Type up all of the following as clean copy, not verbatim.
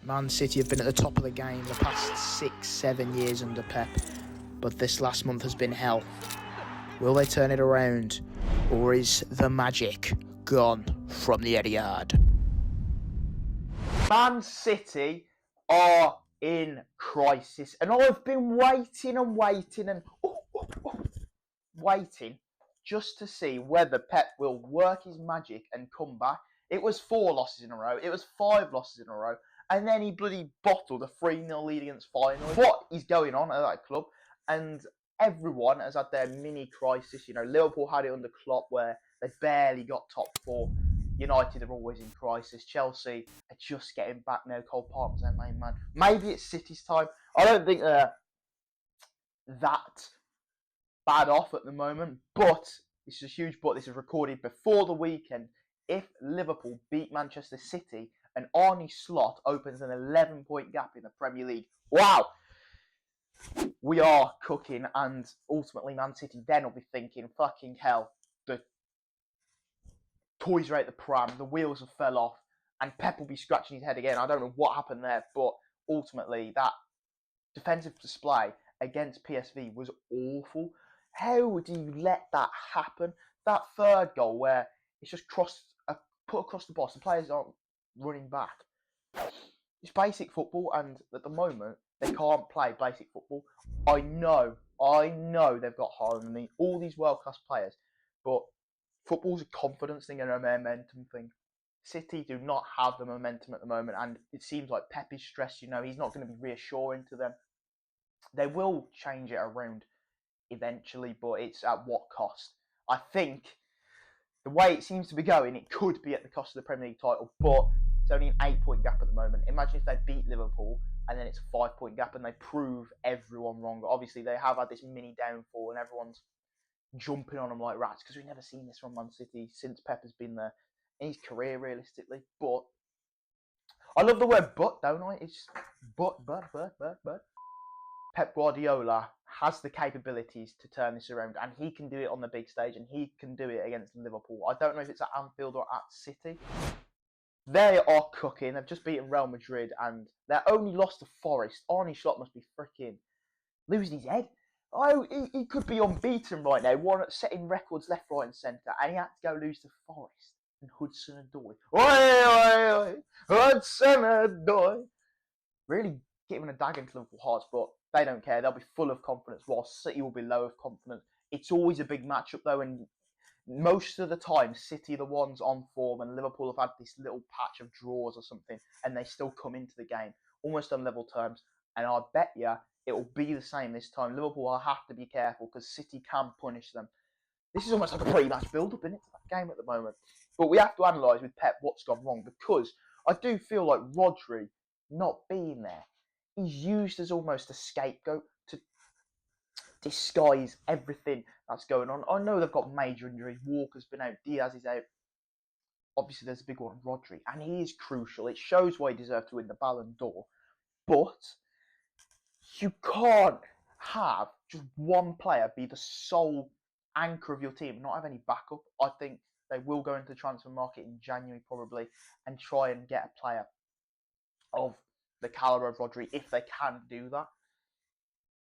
Man City have been at the top of the game the past 6-7 years under Pep, but this last month has been hell. Will they turn it around, or is the magic gone from the Etihad? Man City are in crisis, and I've been waiting just to see whether Pep will work his magic and come back. It was 4 losses in a row, it was 5 losses in a row, and then he bloody bottled a 3-0 lead against Feyenoord. What is going on at that club? And everyone has had their mini crisis. You know, Liverpool had it under Klopp where they barely got top 4. United are always in crisis. Chelsea are just getting back now. Cole Palmer's their main man. Maybe it's City's time. I don't think they're that bad off at the moment, but this is a huge but. This is recorded before the weekend. If Liverpool beat Manchester City and Arne Slot opens an 11-point gap in the Premier League, wow, we are cooking. And ultimately Man City then will be thinking, fucking hell, the toys are out the pram, the wheels have fell off, and Pep will be scratching his head again. I don't know what happened there, but ultimately that defensive display against PSV was awful. How do you let that happen? That third goal where it's just put across the box, the players aren't running back. It's basic football, and at the moment they can't play basic football. I know they've got Haaland, all these world-class players, but football's a confidence thing and a momentum thing. City do not have the momentum at the moment, and it seems like Pep is stressed. You know, he's not going to be reassuring to them. They will change it around eventually, but it's at what cost? I think the way it seems to be going, it could be at the cost of the Premier League title, but it's only an 8-point gap at the moment. Imagine if they beat Liverpool and then it's a 5-point gap and they prove everyone wrong. Obviously, they have had this mini downfall and everyone's jumping on them like rats because we've never seen this from Man City since Pep has been there in his career, realistically. But I love the word but, don't I? It's just but. Pep Guardiola has the capabilities to turn this around, and he can do it on the big stage, and he can do it against Liverpool. I don't know if it's at Anfield or at City. They are cooking. They've just beaten Real Madrid, and they're only lost to Forest. Arne Slot must be freaking losing his head. Oh, he could be unbeaten right now, setting records left, right, and centre, and he had to go lose to Forest and Hudson-Odoi. Oi, Hudson-Odoi! Really giving a dagger into Liverpool hearts, but they don't care. They'll be full of confidence, while City will be low of confidence. It's always a big matchup, though, and most of the time, City are the ones on form, and Liverpool have had this little patch of draws or something, and they still come into the game almost on level terms. And I bet you it will be the same this time. Liverpool will have to be careful because City can punish them. This is almost like a pre-match build-up, isn't it, to that game at the moment? But we have to analyse with Pep what's gone wrong, because I do feel like Rodri not being there, he's used as almost a scapegoat to disguise everything that's going on. I know they've got major injuries. Walker's been out, Diaz is out. Obviously, there's a big one, Rodri, and he is crucial. It shows why he deserved to win the Ballon d'Or. But you can't have just one player be the sole anchor of your team and not have any backup. I think they will go into the transfer market in January probably and try and get a player of the calibre of Rodri if they can do that.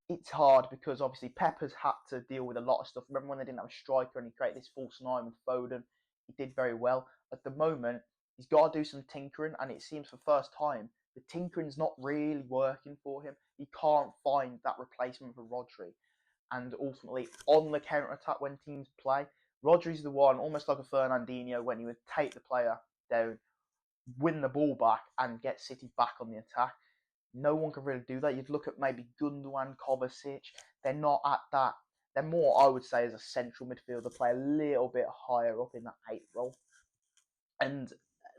It's hard because obviously Pep has had to deal with a lot of stuff. Remember when they didn't have a striker and he created this false 9 with Foden? He did very well. At the moment, he's got to do some tinkering, and it seems for the first time the tinkering's not really working for him. He can't find that replacement for Rodri. And ultimately, on the counter-attack when teams play, Rodri's the one, almost like a Fernandinho, when he would take the player down, win the ball back, and get City back on the attack. No one can really do that. You'd look at maybe Gundogan, Kovacic. They're not at that. They're more, I would say, as a central midfielder, play a little bit higher up in that 8 role. And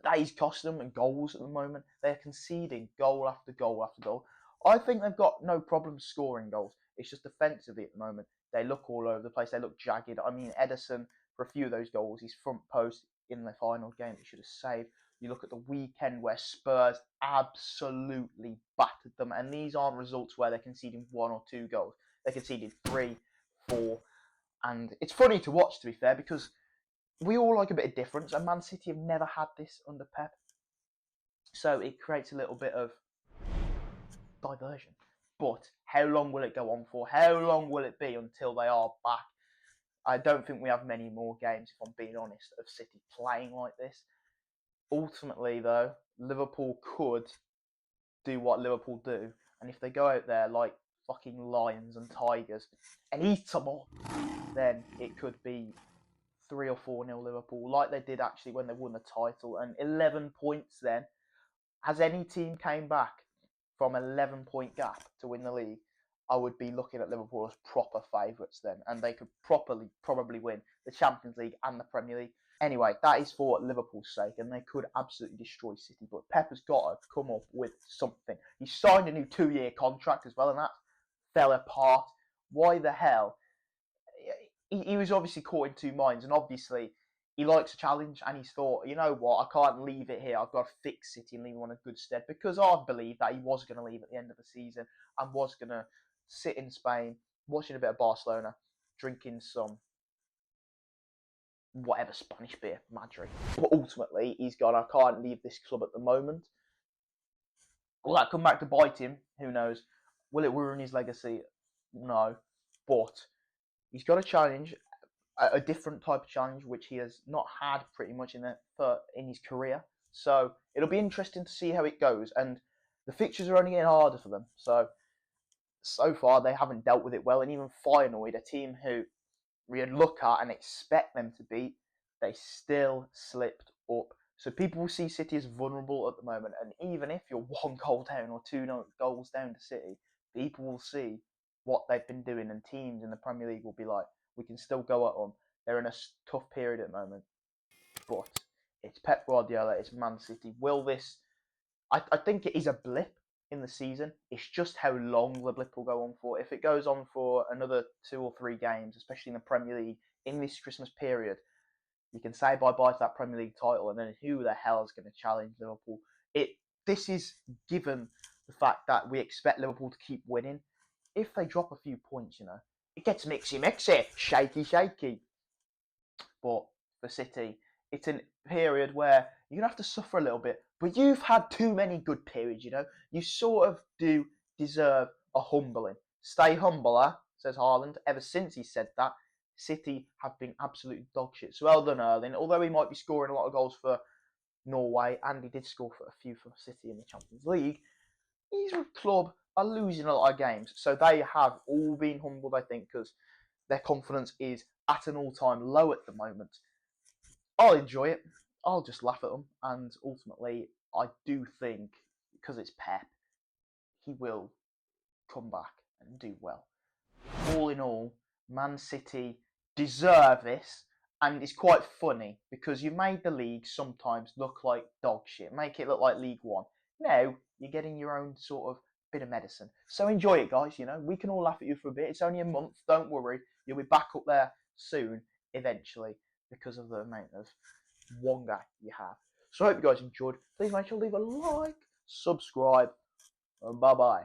that is costing them goals at the moment. They're conceding goal after goal after goal. I think they've got no problem scoring goals. It's just defensively at the moment. They look all over the place. They look jagged. I mean, Ederson, for a few of those goals, his front post in the final game, he should have saved. You look at the weekend where Spurs absolutely battered them. And these aren't results where they're conceding 1 or 2 goals. They conceded 3, 4. And it's funny to watch, to be fair, because we all like a bit of difference. And Man City have never had this under Pep. So it creates a little bit of diversion. But how long will it go on for? How long will it be until they are back? I don't think we have many more games, if I'm being honest, of City playing like this. Ultimately, though, Liverpool could do what Liverpool do, and if they go out there like fucking lions and tigers and eat them all, then it could be 3 or 4-0 Liverpool, like they did actually when they won the title, and 11 points then. Has any team came back from 11-point gap to win the league? I would be looking at Liverpool as proper favourites then, and they could probably win the Champions League and the Premier League. Anyway, that is for Liverpool's sake, and they could absolutely destroy City. But Pep has got to come up with something. He signed a new 2-year contract as well, and that fell apart. Why the hell? He was obviously caught in two minds, and obviously he likes a challenge, and he's thought, you know what, I can't leave it here. I've got to fix City and leave him on a good stead, because I believe that he was going to leave at the end of the season and was going to sit in Spain, watching a bit of Barcelona, drinking some whatever Spanish beer, Madrid. But ultimately, he's gone, I can't leave this club at the moment. Will that come back to bite him? Who knows? Will it ruin his legacy? No. But he's got a challenge, a different type of challenge, which he has not had pretty much in his career. So it'll be interesting to see how it goes. And the fixtures are only getting harder for them. So far, they haven't dealt with it well. And even Feyenoord, a team who we look at and expect them to beat, they still slipped up. So people will see City as vulnerable at the moment. And even if you're 1 goal down or 2 goals down to City, people will see what they've been doing. And teams in the Premier League will be like, we can still go at them. They're in a tough period at the moment. But it's Pep Guardiola, it's Man City. Will this... I think it is a blip in the season. It's just how long the blip will go on for. If it goes on for another 2 or 3 games, especially in the Premier League, in this Christmas period, you can say bye-bye to that Premier League title, and then who the hell is going to challenge Liverpool? This is given the fact that we expect Liverpool to keep winning. If they drop a few points, it gets mixy, shaky. But for City, it's a period where you're going to have to suffer a little bit. But you've had too many good periods, You sort of do deserve a humbling. Stay humbler, says Haaland. Ever since he said that, City have been absolute dog shit. So well done, Erling. Although he might be scoring a lot of goals for Norway, and he did score for a few for City in the Champions League, his club are losing a lot of games. So they have all been humbled, I think, because their confidence is at an all-time low at the moment. I'll enjoy it. I'll just laugh at them. And ultimately, I do think, because it's Pep, he will come back and do well. All in all, Man City deserve this. And it's quite funny because you made the league sometimes look like dog shit. Make it look like League One. Now, you're getting your own sort of bit of medicine. So enjoy it, guys. We can all laugh at you for a bit. It's only a month. Don't worry. You'll be back up there soon, eventually, because of the amount of wonga you have. So I hope you guys enjoyed. Please make sure to leave a like, subscribe, and bye-bye.